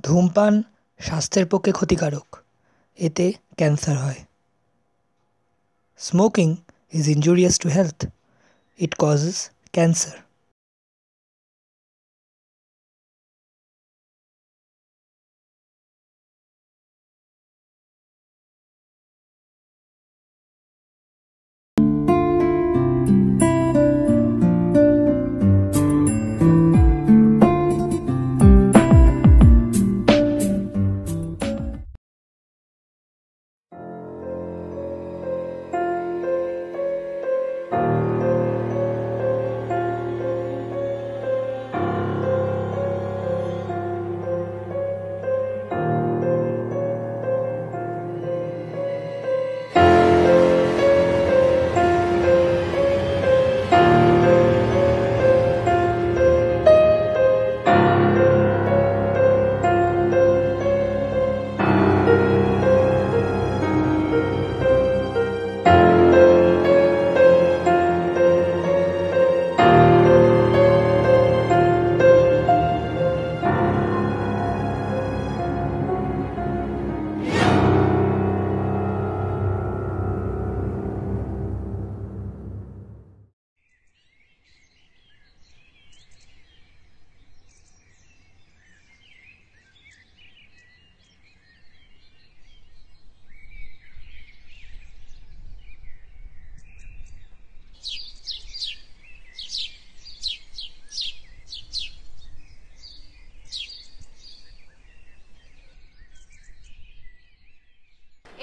ধূমপান স্বাস্থ্যের পক্ষে ক্ষতিকারক, এতে ক্যান্সার হয়। Smoking is injurious to health. It causes cancer.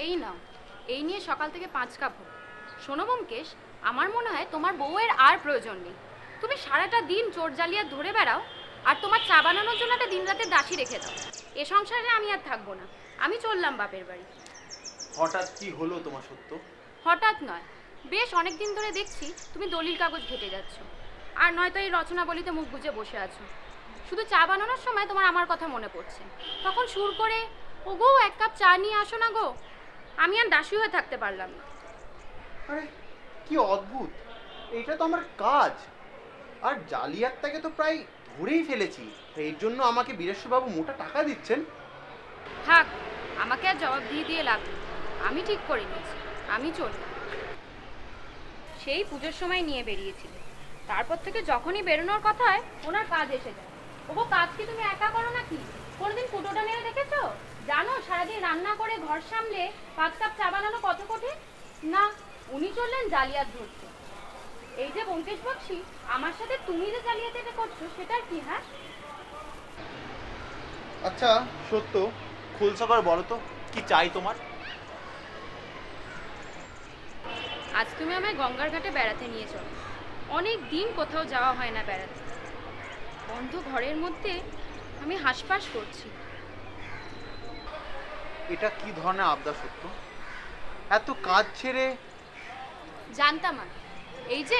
এই নাও, এই নিয়ে সকাল থেকে 5 কাপ হলো। শোনো ব্যোমকেশ, আমার মনে হয় তোমার বউয়ের আর প্রয়োজন নেই। তুমি সারাটা দিন চোর জালিয়াত ধরে বেড়াও, আর তোমার চা বানানোর জন্য একটা দিন রাতে দাসী রেখে দাও। এ সংসারে আমি আর থাকবো না, আমি চললাম বাপের বাড়ি। হঠাৎ কি হলো তোমার সত্য? হঠাৎ নয়, বেশ অনেক দিন ধরে দেখছি তুমি দলিল কাগজ ঘেটে যাচ্ছ, আর নয়তো এই রচনাবলিতে মুখ গুজে বসে আছো। শুধু চা বানানোর সময় তোমার আমার কথা মনে পড়ছে, তখন সুর করে ওগো 1 কাপ চা নিয়ে আসো না গো। আমি আর দাসী হয়ে থাকতে পারলাম না। আরে কি অদ্ভুত, এটা তো আমার কাজ। আর জালিয়াতটাকে তো প্রায় ধরেই ফেলেছি, এর জন্য আমাকে বীরেশ্বরবাবু মোটা টাকা দিচ্ছেন। থাক, আমাকে আর জবাব দিয়ে লাভ নেই। আমি ঠিক করে নিয়েছি, আমি চললাম। সেই পুজোর সময় নিয়ে বেরিয়েছিল, তারপর থেকে যখনই বেরোনোর কথা হয় ওনার কাজ এসে যায়। ওগো, কাজ কি তুমি একা করো নাকি? কোনোদিন ফুটোটা নেড়ে দেখেছো? জানো সারাদিন রান্না করে ঘর সামলে 5 কাপ চা বানানো কত কঠিন? না, উনি চললেন জালিয়াত ধরতে। এই যে ব্যোমকেশ বক্সী, আমার সাথে তুমি যে জালিয়াতিটা করছো সেটার কি? হ্যাঁ, আচ্ছা সত্য, খুলসা করে বলো তো কি চাই তোমার? আজ তুমি আমায় গঙ্গার ঘাটে বেড়াতে নিয়ে চলো। অনেক দিন কোথাও যাওয়া হয় না বেড়াতে। বন্ধ ঘরের মধ্যে আমি হাঁসফাঁস করছি। এটা কি ধরনের আবদার সত্য? এত কাজ ছেড়ে? জানতাম আমি, এই যে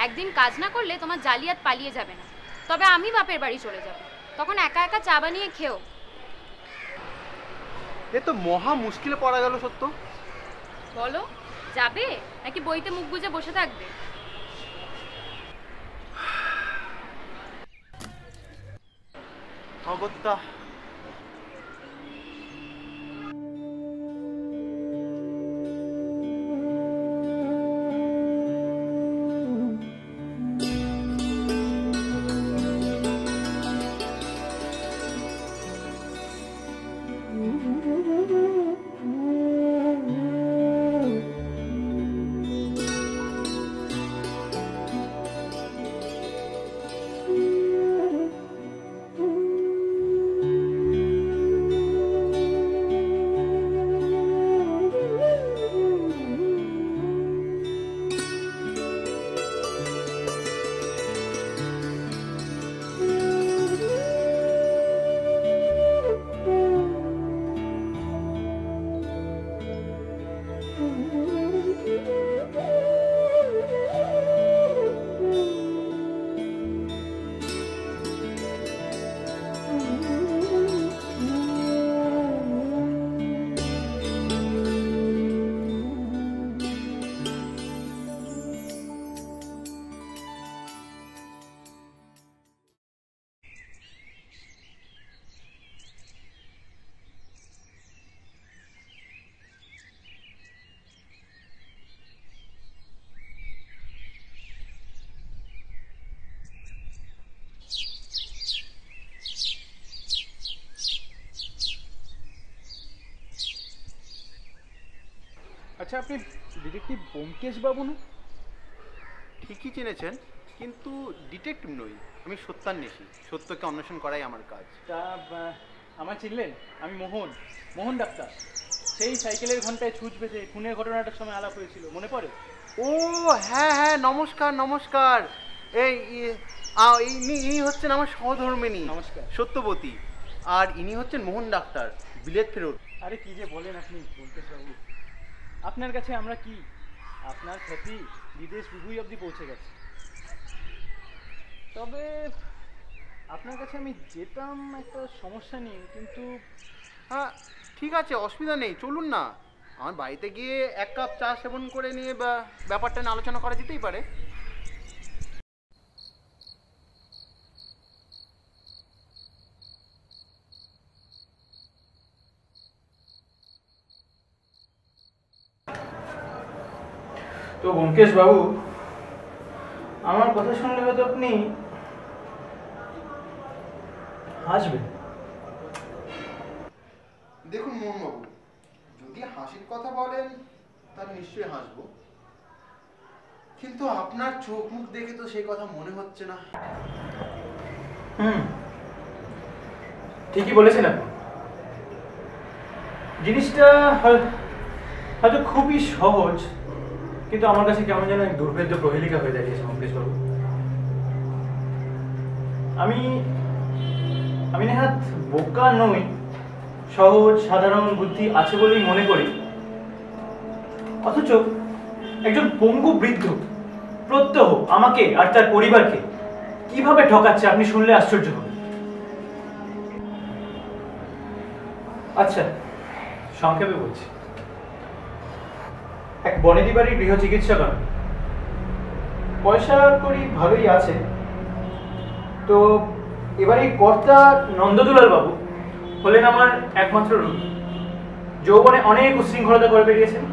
একদিন কাজ না করলে তোমার জালিয়াত পালিয়ে যাবে না। তবে আমি বাপের বাড়ি চলে যাব, তখন একা একা চা বানিয়ে খেও। এ তো মহা মুশকিলে পড়া গেল সত্য। বলো, যাবে নাকি বইতে মুখ গুজে বসে থাকবে? অগত্যা আচ্ছা, আপনি ডিটেকটিভ ব্যোমকেশ বাবু না? ঠিকই চিনেছেন, কিন্তু ডিটেকটিভ নই, আমি সত্যান্বেষী। সত্যকে অন্বেষণ করাই আমার কাজ। তা আমার চিনলেন? আমি মোহন, মোহন ডাক্তার। সেই সাইকেলের ঘন্টায় ছুঁচ বেঁধে খুনের ঘটনাটার সময় আলাপ হয়েছিল, মনে পড়ে? ও হ্যাঁ হ্যাঁ, নমস্কার নমস্কার। এই ইনি হচ্ছেন আমার সহধর্মিণী। নমস্কার। সত্যবতী। আর ইনি হচ্ছেন মোহন ডাক্তার, বিলেত ফেরত। আরে কি যে বলেন আপনি ব্যোমকেশ বাবু, আপনার কাছে আমরা কি? আপনার খ্যাতি বিদেশ বিভুঁই অবধি পৌঁছে গেছে। তবে আপনার কাছে আমি যেতাম একটা সমস্যা নিয়ে, কিন্তু হ্যাঁ ঠিক আছে, অসুবিধা নেই, চলুন না। আমার বাড়িতে গিয়ে এক কাপ চা সেবন করে নিয়ে ব্যাপারটা নিয়ে আলোচনা করা যেতেই পারে। তো ব্যোমকেশ বাবু, আমার কথা শুনলে হয়তো আপনি হাসবেন। দেখুন মোহনবাবু, যদি হাসির কথা বলেন তাহলে নিশ্চয়ই হাসবো, কিন্তু আপনার চোখ মুখ দেখে তো সেই কথা মনে হচ্ছে না। ঠিকই বলেছেন আপনি। জিনিসটা হয়তো খুবই সহজ, কিন্তু আমার কাছে কেমন যেন এক দুর্ভেদ্য প্রহেলিকা হয়ে দাঁড়িয়েছে ব্যোমকেশ বাবু। আমি নেহাত বোকা নই, সহজ সাধারণ বুদ্ধি আছে বলেই মনে করি। অথচ একজন পঙ্গু বৃদ্ধ প্রত্যহ আমাকে আর তার পরিবারকে কিভাবে ঠকাচ্ছে আপনি শুনলে আশ্চর্য হবেন। আচ্ছা, সংক্ষেপে বলছি। এক বনেদি বাড়ির গৃহ চিকিৎসক আমি। পয়সা করি ভালোই আছে। তো এবারে কর্তা নন্দদুলাল বাবু হলেন আমার একমাত্র রোগী। যৌবনে অনেক উচ্ছৃঙ্খলতা করে বেরিয়েছেন,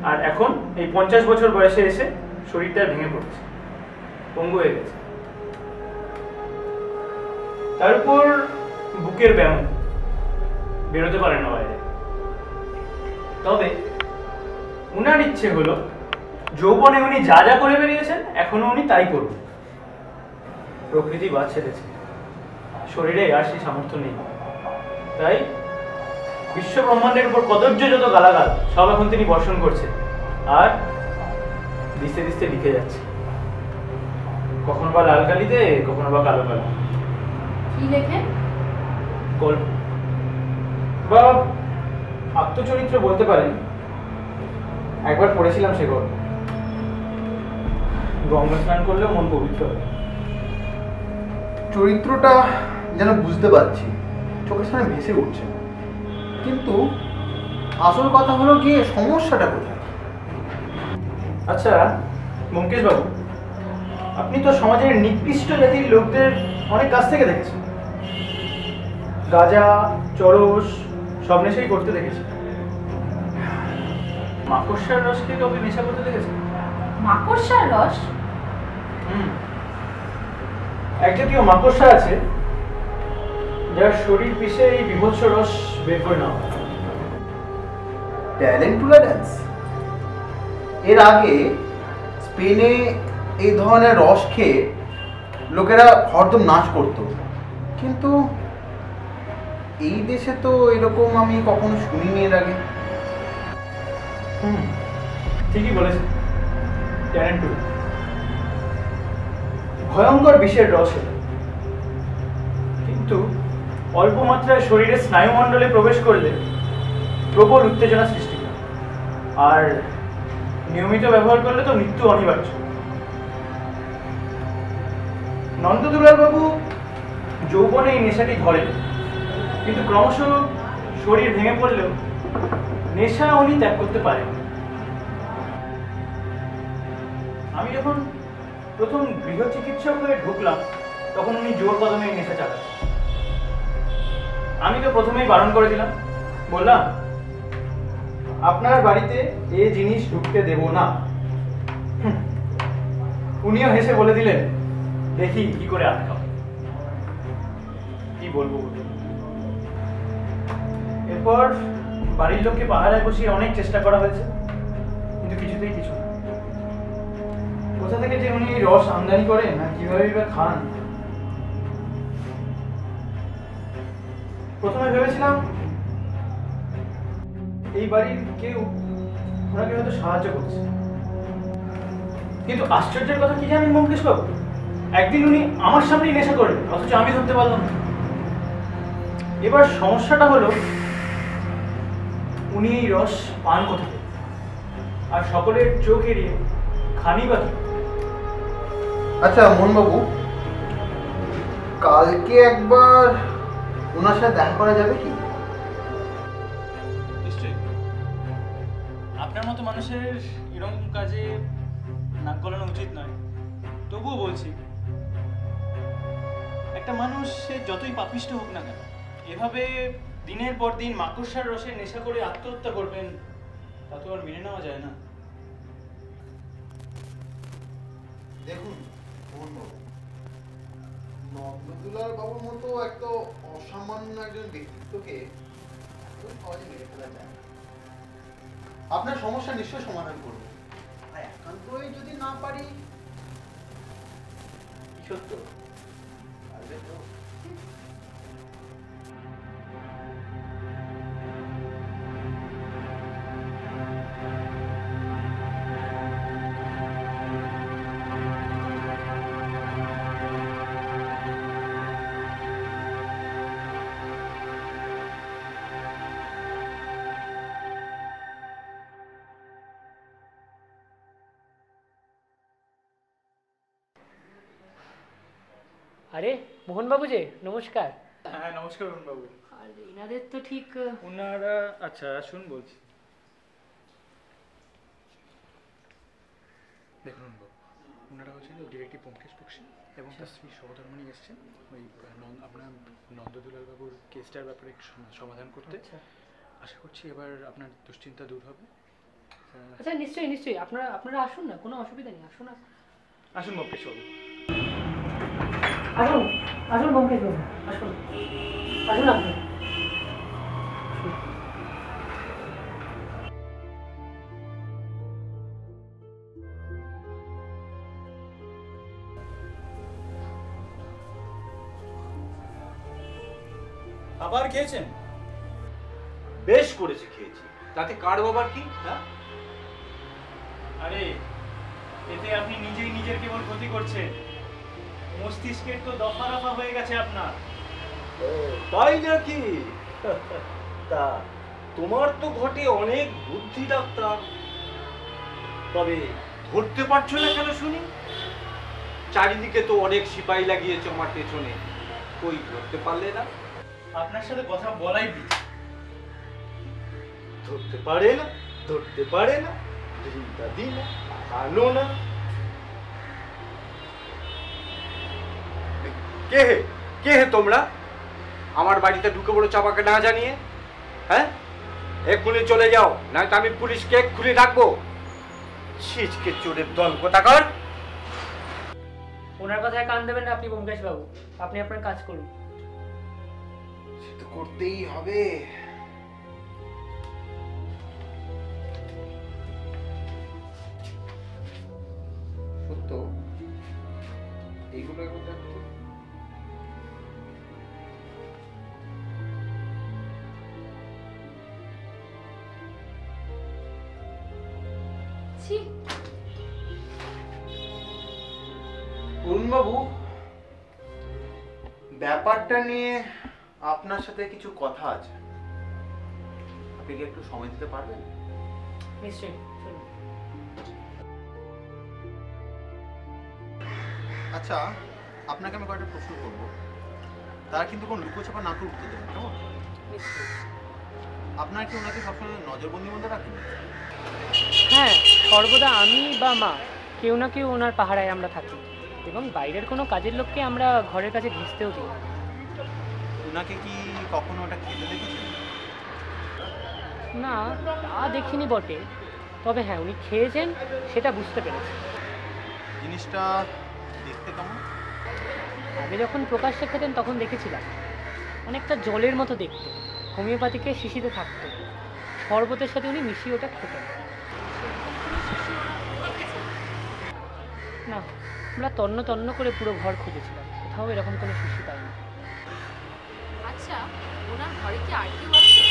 আর এখন এই 50 বছর বয়সে এসে শরীরটা ভেঙে পড়ছে, পঙ্গু হয়ে গেছে। তার উপর বুকের ব্যায়াম, বেরোতে পারে না বাইরে। তবে উনার ইচ্ছে হলো যৌবনে উনি যা যা করে বেরিয়েছেন এখনো উনি তাই করবেন। প্রকৃতি বাদ ছেড়েছে, শরীরে আর সেই সামর্থ্য নেই। তাই বিশ্ব ব্রহ্মাণ্ডের উপর কদর্য যত গালাগাল সব এখন তিনি বর্ষণ করছে, আর দিস্তে দিস্তে লিখে যাচ্ছে, কখনো বা লাল কালিতে, কখনো বা কালো কালি। কি লেখেন? গল্প বা আত্মচরিত্র বলতে পারেন। একবার পড়েছিলাম সে গল্প। গঙ্গা স্নান করলেও মন পবিত্র হয়। চরিত্রটা যেন বুঝতে পারছি, চোখের সামনে ভেসে উঠছে, কিন্তু আসল কথা হলো গিয়ে সমস্যাটা কোথায়? আচ্ছা ব্যোমকেশ বাবু, আপনি তো সমাজের নিকৃষ্ট জাতির লোকদের অনেক কাছ থেকে দেখেছেন। গাঁজা, চরস সব নেশাই করতে দেখেছেন। মাকড়সার রস খেয়ে কাউকে নেশা করতে দেখেছেন? মাকড়সার রস? এক জাতীয় মাকড়সা আছে যার শরীর পিষে এই বিভৎস রস বের করে নেওয়া হয়। ট্যালেন্টুলা ড্যান্স। এর আগে স্পেনে এই ধরনের রস খেয়ে লোকেরা হরদম নাচ করত, কিন্তু এই দেশে তো এরকম আমি কখনো শুনিনি এর আগে। ঠিকই বলেছেন, ট্যালেন্টুলা ভয়ঙ্কর বিষের রস, কিন্তু অল্প মাত্রায় শরীরের স্নায়ুমণ্ডলে প্রবেশ করলে প্রবল উত্তেজনা সৃষ্টি করে, আর নিয়মিত ব্যবহার করলে তো মৃত্যু অনিবার্য। নন্দদুলাল বাবু যৌবনে এই নেশাটি ধরেন, কিন্তু ক্রমশ শরীর ভেঙে পড়লেও নেশা উনি ত্যাগ করতে পারেন। আমি যখন প্রথম গৃহ চিকিৎসক হয়ে ঢুকলাম তখন উনি জোর কদমে এই নেশা চালাচ্ছেন। আমি তো প্রথমেই বারণ করে দিলাম, বললাম আপনার বাড়িতে এই জিনিস ঢুকতে দেব না। উনিও হেসে বলে দিলেন, দেখি কি করে আটকাও। কি বলবো? এরপর বাড়ির লোককে পাহারায় বসিয়ে অনেক চেষ্টা করা হয়েছে, কিন্তু কিছুতেই কিছু না। কোথা থেকে যে উনি এই রস আমদানি করেন না কিভাবে বা খান। প্রথমে ভেবেছিলাম এই বাড়ির কেউ ওনাকে হয়তো সাহায্য করছে, কিন্তু আশ্চর্যের কথা কি জানেন ব্যোমকেশ বাবু, একদিন উনি আমার সামনেই নেশা করলেন, অথচ আমি ধরতে পারলাম না। এবার সমস্যাটা হলো উনি এই রস পান কোথা থেকে, আর সকলের চোখ এড়িয়ে খানি বা কি? আচ্ছা মোহনবাবু, কালকে একবার ওনার সাথে দেখা করা যাবে কি? নিশ্চয়ই। আপনার মতো মানুষের এরকম কাজে নাক গলানো উচিত নয়, তবুও বলছি, একটা মানুষ সে যতই পাপিষ্ট হোক না কেন, এভাবে দিনের পর দিন মাকড়সার রসে নেশা করে আত্মহত্যা করবেন, তা তো আর মেনে নেওয়া যায় না। দেখুন মোহনবাবু, নন্দদুলাল বাবুর মতো একটা অসামান্য একজন ব্যক্তিত্বকে এত সহজে মেরে ফেলা যায় না। আপনার সমস্যা নিশ্চয়ই সমাধান করব, আর একান্তই যদি না পারি, সত্য পারবে তো? আরে মোহনবাবু যে, নমস্কার। হ্যাঁ নমস্কার বাবু। আর এনাদের তো ঠিক ওনারা, আচ্ছা শুন বলছি, দেখুন বাবু, ওনারা হচ্ছেন ডিরেক্টিভ ব্যোমকেশ বক্সী এবং তার স্ত্রী সহধর্মিণী এসেছেন ওই আপনার নন্দদুলাল বাবুর কেসটার ব্যাপারে সমাধান করতে। আশা করছি এবার আপনার দুশ্চিন্তা দূর হবে। আচ্ছা নিশ্চয়ই নিশ্চয়ই, আপনারা আসুন না, কোনো অসুবিধা নেই, আসুন না। আসুন ব্যোমকেশ বাবু। আসুন আসুন ব্যোমকেশ বাবু, আসুন আসুন আপনি। আবার খেয়েছেন? বেশ করেছে, খেয়েছি, তাতে কার বাবার কি? হ্যাঁ, আরে এতে আপনি নিজেই নিজের কেবল ক্ষতি করছেন, মস্তিষ্কের তো দফা রফা হয়ে গেছে আপনার। তাই নাকি? তা তোমার তো ঘটে অনেক বুদ্ধি ডাক্তার, তবে ধরতে পারছো না কেন শুনি? চারিদিকে তো অনেক সিপাহী লাগিয়েছে আমার পেছনে, কই ধরতে পারলে না? আপনার সাথে কথা বলাই বৃথা। ধরতে পারে না, ধরতে পারে না, দিনটা দিন আনো না। কে হে, কে হে তোমরা? আমার বাড়িতে ঢুকে পড়ো চাপাকে না জানিয়ে। হ্যাঁ, এক্ষুনি চলে যাও, নয়তো আমি পুলিশকে এক্ষুনি ডাকবো। ছিচকে চোরের দল কোথাকার। ওনার কথায় কান দেবেন না আপনি ব্যোমকেশ বাবু, আপনি আপনার কাজ করুন। সে তো করতেই হবে। সত্য, এইগুলো একবার দেখো তো। ছি, অরুণবাবু, ব্যাপারটা নিয়ে আপনার সাথে কিছু কথা আছে, আপনি কি একটু সময় দিতে পারবেন? নিশ্চয়ই, চলুন। আচ্ছা, আপনাকে আমি কয়েকটা প্রশ্ন করব, তারা কিন্তু কোনো লুকোছাপা না করে উঠতে দেবেন, কেমন? নিশ্চয়ই। আপনার কি ওনাকে সবসময় নজরবন্দির মধ্যে রাখেন? হ্যাঁ, সর্বদা আমি বা মা কেউ না কেউ ওনার পাহারায় আমরা থাকি, এবং বাইরের কোনো কাজের লোককে আমরা ঘরের কাছে ঘিসতেও দিই না। ওনাকে কি কখনো ওটা খেতে দেখেছেন? না, তা দেখিনি বটে, তবে হ্যাঁ উনি খেয়েছেন সেটা বুঝতে পেরেছি। জিনিসটা দেখতে কেমন? আগে যখন প্রকাশ্যে খেতেন তখন দেখেছিলাম, অনেকটা জলের মতো দেখতে, হোমিওপ্যাথিকে শিশিতে থাকতো, শরবতের সাথে উনি মিশিয়ে ওটা খেতেন। না, আমরা তন্ন তন্ন করে পুরো ঘর খুঁজেছিলাম, কোথাও এরকম কোনো শিশু পাইনি। আচ্ছা, ওনার ঘরে কি আর কেউ আছে,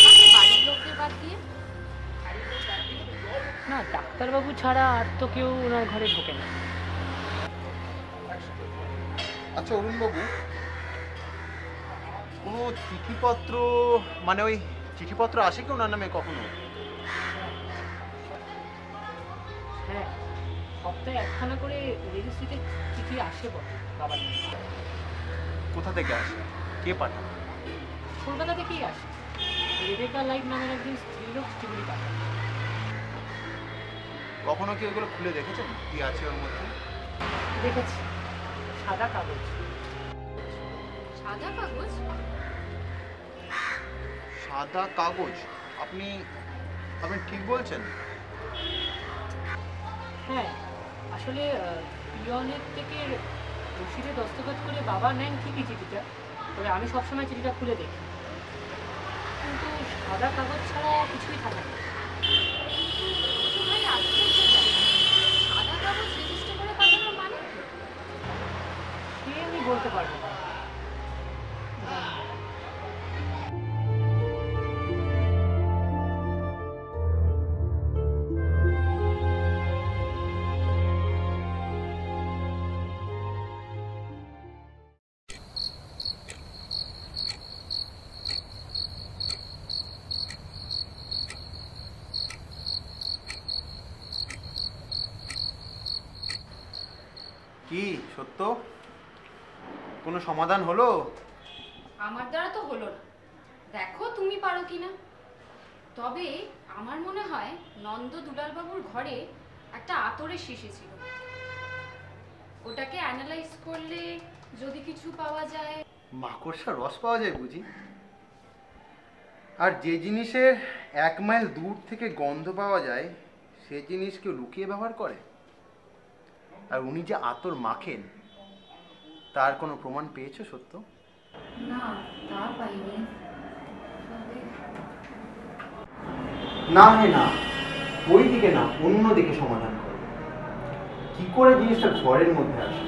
মানে বাড়ির লোকদের বাদ দিয়ে? না, ডাক্তারবাবু ছাড়া আর তো কেউ ওনার ঘরে ঢোকে না। আচ্ছা অরুণবাবু, কোনো চিঠিপত্র, মানে ওই চিঠিপত্র আসে কি ওনার নামে কখনো? হ্যাঁ, সপ্তাহে একখানা করে রেজিস্ট্রিতে চিঠি আসে বটে বাবার নামে। কোথা থেকে আসে, কে পাঠায়? কলকাতা থেকেই আসে। রেবেকা লাইট নামের একজন স্ত্রীলোক চিঠি পাঠায়। কখনো কি ওগুলো খুলে দেখেছেন কি আছে ওর মধ্যে? দেখেছি, সাদা কাগজ। সাদা কাগজ? সাদা কাগজ? আপনি আপনি ঠিক বলছেন? হ্যাঁ, আসলে পিয়নের থেকে রসিদে দস্তখত করে বাবা নেন ঠিকই চিঠিটা, তবে আমি সবসময় চিঠিটা খুলে দেখি, কিন্তু সাদা কাগজ ছাড়া কিছুই থাকে না। ভাই, আশ্চর্য ব্যাপার। সাদা কাগজ রেজিস্টার করে পাঠানোর মানে কি? সে আমি বলতে পারবো না। কি সত্য কোনো সমাধান হলো? আমার দ্বারা তো হলো না, দেখো তুমি পারো কিনা। তবে আমার মনে হয় নন্দ দুলালবাবুর ঘরে একটা আতরের শিশি ছিল, ওটাকে অ্যানালাইজ করলে যদি কিছু পাওয়া যায়। মাকড়সার রস পাওয়া যায় বুঝি? আর যে জিনিসের 1 মাইল দূর থেকে গন্ধ পাওয়া যায় সে জিনিস কেউ লুকিয়ে ব্যবহার করে? আর উনি যে আতর মাখেন তার কোনো প্রমাণ পেয়েছো সত্য? না, তা পাইনি। না হে না, ওই দিকে না, অন্য দিকে সমাধান করো। কি করে জিনিসটা ঘরের মধ্যে আসে?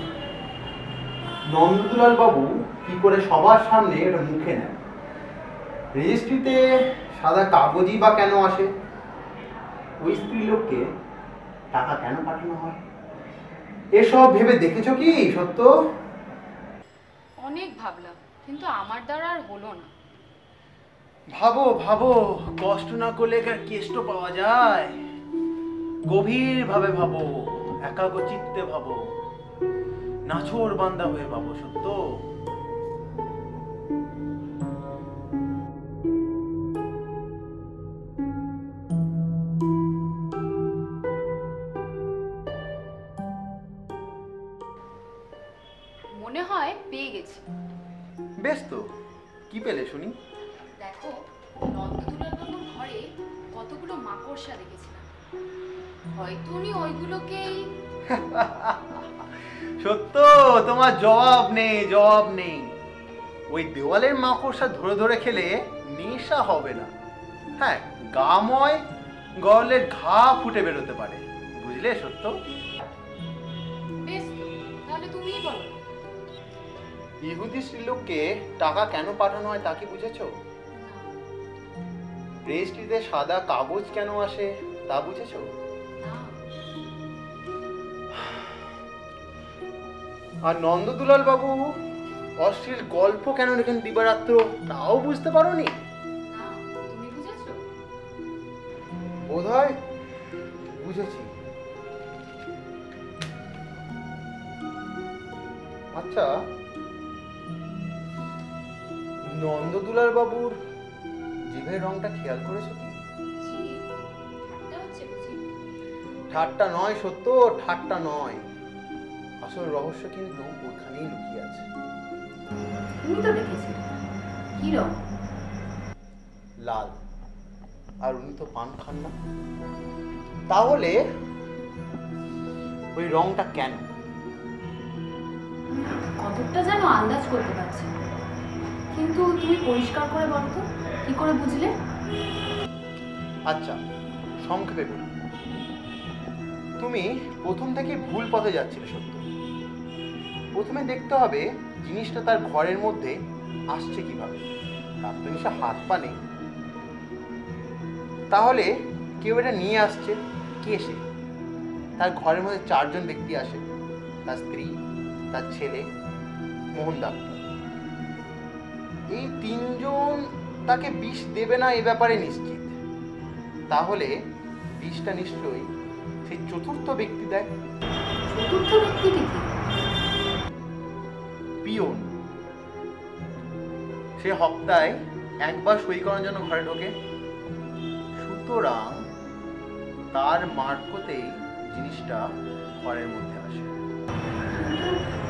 নন্দদুলাল বাবু কি করে সবার সামনে এটা মুখে নেন? রেজিস্ট্রিতে সাদা কাগজই বা কেন আসে? ওই স্ত্রীলোককে টাকা কেন পাঠানো হয়? এসব ভেবে দেখেছো কি সত্য? অনেক ভাবলাম, কিন্তু আমার দ্বারা আর হলো না। ভাবো ভাবো, কষ্ট না করলে কার কেষ্ট পাওয়া যায়? গভীর ভাবে ভাবো, একাগ্রচিত্তে ভাবো, নাছোড় বান্দা হয়ে ভাবো সত্য। মনে হয় পেয়ে গেছি। বেশ তো, কি পেলে শুনি? দেখো, নন্দদুলালবাবুর ঘরে কতগুলো মাকড়সা দেখেছিলাম, হয়তো উনি ওইগুলোকেই। সত্য, তোমার জবাব নেই, জবাব নেই। ওই দেওয়ালের মাকড়সা ধরে ধরে খেলে নেশা হবে না। হ্যাঁ, গাময় গলের ঘা ফুটে বেরোতে পারে, বুঝলে সত্য? বেশ তো, তাহলে তুমিই বলো। ইহুদি স্ত্রীলোককে টাকা কেন পাঠানো হয় তা কি বুঝেছো? রেজিস্ট্রিতে সাদা কাগজ কেন আসে তা বুঝেছো? না। আর নন্দদুলাল বাবু অশ্লীল গল্প কেন লেখেন দিবারাত্র তাও বুঝতে পারোনি? না, তুমি বুঝেছো? বোধহয় বুঝেছি। আচ্ছা, নন্দদুলাল বাবুর জিভের রংটা খেয়াল করেছো কি? জি, ঠাট্টা হচ্ছে বুঝি? ঠাট্টা নয় সত্য, ঠাট্টা নয়। আসল রহস্য কিন্তু ওখানেই লুকিয়ে আছে। তুমি তো দেখেছিলে। কি রং? লাল। আর উনি তো পান খান না, তাহলে ওই রংটা কেন? কতটা যেন আন্দাজ করতে পারছি, কিন্তু তুমি পরিষ্কার করে বলো তো, কি করে বুঝলে? আচ্ছা, সংক্ষেপে বলি। তুমি প্রথম থেকে ভুল পথে যাচ্ছিলে সত্য। প্রথমে দেখতে হবে জিনিসটা তার ঘরের মধ্যে আসছে কিভাবে। তার তো নিশ্চয় হাত পা নেই, তাহলে কেউ এটা নিয়ে আসছে। কে সে? তার ঘরের মধ্যে 4 জন ব্যক্তি আসে, তার স্ত্রী, তার ছেলে, মোহন ডাক্তার। এই 3 জন তাকে বিষ দেবে না এ ব্যাপারে নিশ্চিত। তাহলে বিষটা নিশ্চয়ই সেই চতুর্থ ব্যক্তি দেয়। চতুর্থ ব্যক্তিটি কি? পিয়ন। সে হপ্তায় একবার সই করার জন্য ঘরে ঢোকে, সুতরাং তার মারফতেই জিনিসটা ঘরের মধ্যে আসে।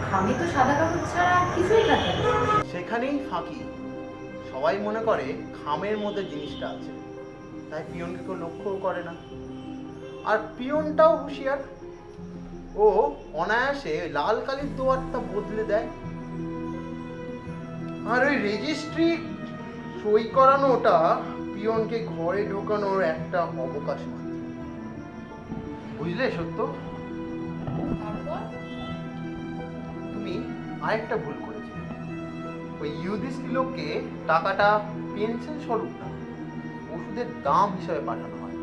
খামে তো সাদা কাপড় ছাড়া আর কিছুই থাকে না। সেখানেই ফাঁকি। সবাই মনে করে খামের মধ্যে জিনিসটা আছে, তাই পিয়নকে কেউ লক্ষ্যও করে না। আর পিয়নটাও হুঁশিয়ার, ও অনায়াসে লাল কালির দোয়ারটা বদলে দেয়। আর ওই রেজিস্ট্রি সই করানোটা পিয়নকে ঘরে ঢোকানোর একটা অবকাশ মাত্র। বুঝলে সত্য? তুমি আরেকটা ভুল করেছিলে। ওই ইহুদিস্টি লোককে টাকাটা পেনশন স্বরূপ না, ওষুধের দাম হিসাবে পাঠানো হয়।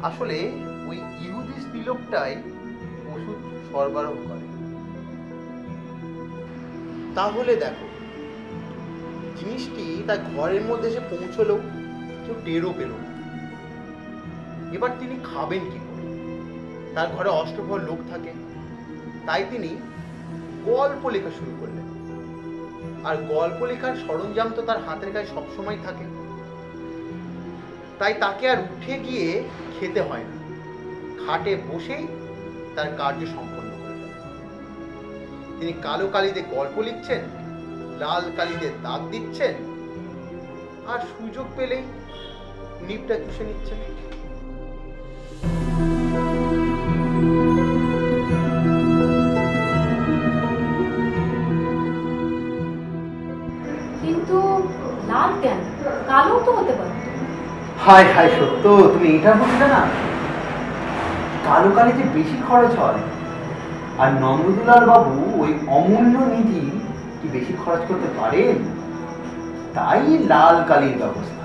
আসলে ওই ইহুদিস্টি লোকটাই ওষুধ সরবরাহ করে। তাহলে দেখো, জিনিসটি তার ঘরের মধ্যে এসে পৌঁছলো, কেউ টেরও পেল না। এবার তিনি খাবেন কি করে? তার ঘরে অষ্টপ্রহর লোক থাকে, তাই তিনি গল্প লেখা শুরু করলেন। আর গল্প লেখার সরঞ্জাম তো তার হাতের কাছে সবসময় থাকে, তাই তাকে আর উঠে গিয়ে খেতে হয় না, খাটে বসেই তার কার্য সম্পন্ন করে ফেলে। তিনি কালো কালিতে গল্প লিখছেন, লাল কালিতে দাগ দিচ্ছেন, আর সুযোগ পেলেই নিপটা চুষে নিচ্ছেন। কিন্তু লাল কেন? কালো তো হতে পারে। হায় হায় সত্য, তুমি এটা বুঝলে না? কালো কালিতে বেশি খরচ হয়, আর নন্দদুলাল বাবু ওই অমূল্য নিধি কি বেশি খরচ করতে পারেন? তাই লাল কালির ব্যবস্থা।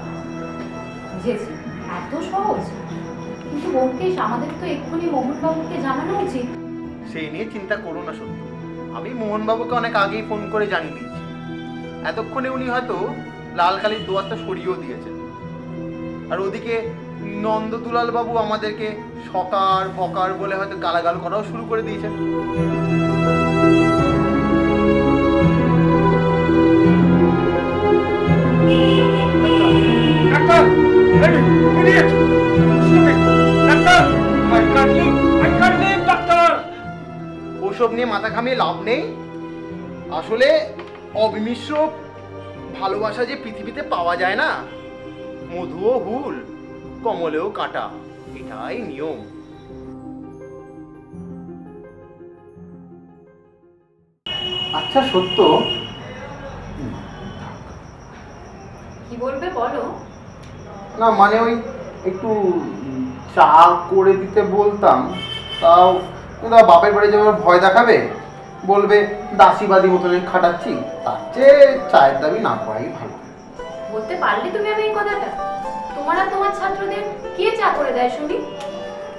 বুঝেছি, এত সহজ। কিন্তু ব্যোমকেশ, আমাদের তো এক্ষুনি মোহনবাবুকে জানানো উচিত। সেই নিয়ে চিন্তা করো না সত্য, আমি মোহনবাবুকে অনেক আগেই ফোন করে জানিয়ে দিয়েছি। এতক্ষণে উনি হয়তো লাল কালির দোয়ারটা সরিয়েও দিয়েছেন। আর ওদিকে নন্দদুলাল বাবু আমাদেরকে সকার বকার বলে হয়তো গালাগাল করাও শুরু করে দিয়েছেন। ওসব নিয়ে মাথা ঘামিয়ে লাভ নেই। আসলে অবিমিশ্র ভালোবাসা যে পৃথিবীতে পাওয়া যায় না, মধুও হুল, কমলেও কাঁটা, এটাই নিয়ম। আচ্ছা সত্য, কি বলবে বলো? না মানে ওই একটু চা করে দিতে বলতাম, তাও কিন্তু বাপের বাড়ি যাওয়ার ভয় দেখাবে, বলবে দাসীবাদী মতন খাটাচ্ছি, তার চেয়ে চায়ের দাবি না করাই ভালো। বলতে পারলে তুমি আমি এই কথাটা? তোমার আর তোমার ছাত্রদের কে চা করে দেয় শুনি?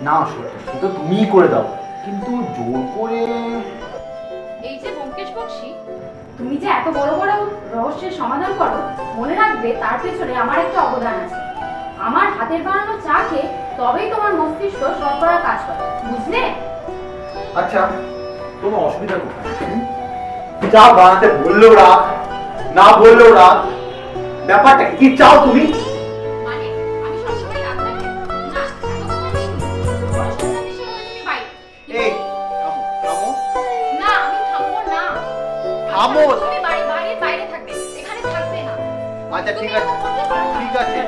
না সত্য, সে তো তুমিই করে দাও, কিন্তু জোর করে। এই যে ব্যোমকেশ বক্সী, তুমি যে এত বড় বড় রহস্যের সমাধান করো, মনে রাখবে তার পেছনে আমার একটা অবদান আছে। আমার হাতের বানানো চা খেয়ে তবেই তোমার মস্তিষ্ক শতকরা কাজ করে, বুঝলে? আচ্ছা, কোনো অসুবিধা কোথায়? চা বানাতে বললেও রাত, না বললেও রাত, ব্যাপারটা কি চাও তুমি? মানে আমি সবসময় রাত থাকি না, এত কথা নেই। পড়াশোনা জানিস না, তুমি বাইরে। এই থামো থামো না, আমি থামবো না। থামো। তুমি বাইরে থাকবে, এখানে থাকবে না। আচ্ছা ঠিক আছে, ঠিক আছে।